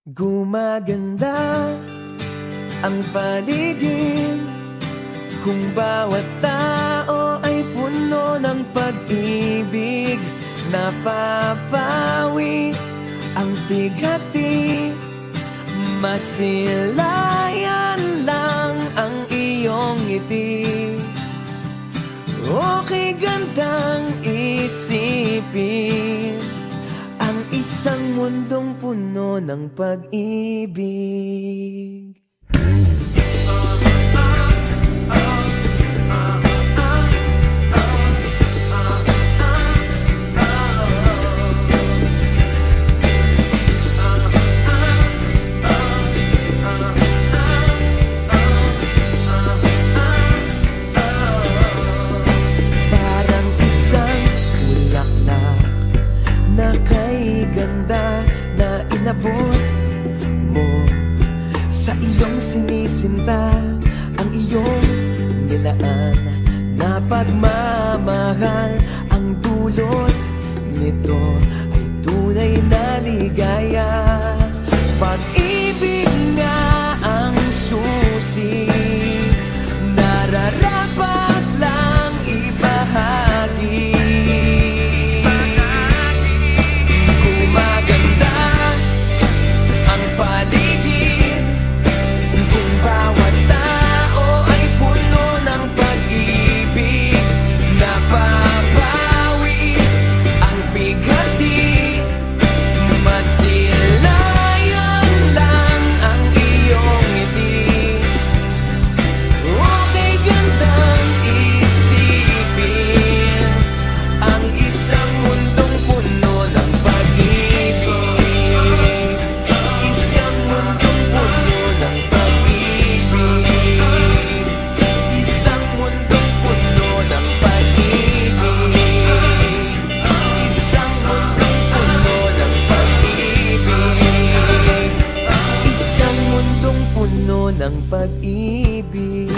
Gumaganda ang paligid kung bawat tao ay puno ng pag-ibig. Napapawi ang bighati, masilayan lang ang iyong ngiti. Okay gandang isipin ang isang mundong puno ng pag-ibig. Parang isang bulaklak na kay ganda na inabot mo sa iyong sinisinta, ang iyong nilaan na pagmamahal. Ang dulot nito ay tunay na ligaya. Pag-ibig nga ang susi, nararapat lang ibahagi. Gumaganda ang paligid kung bawat tao ay puno ng pag-ibig. Napapawi ang bighati, masilayan lang ang iyong ngiti. Okay gandang isipin ang isang mundong puno ng pag-ibig. Isang mundong puno ng pag-ibig. Isang mundong puno ng pag-ibig. Isang mundong puno ng pag-ibig. Isang mundong puno ng pag-ibig.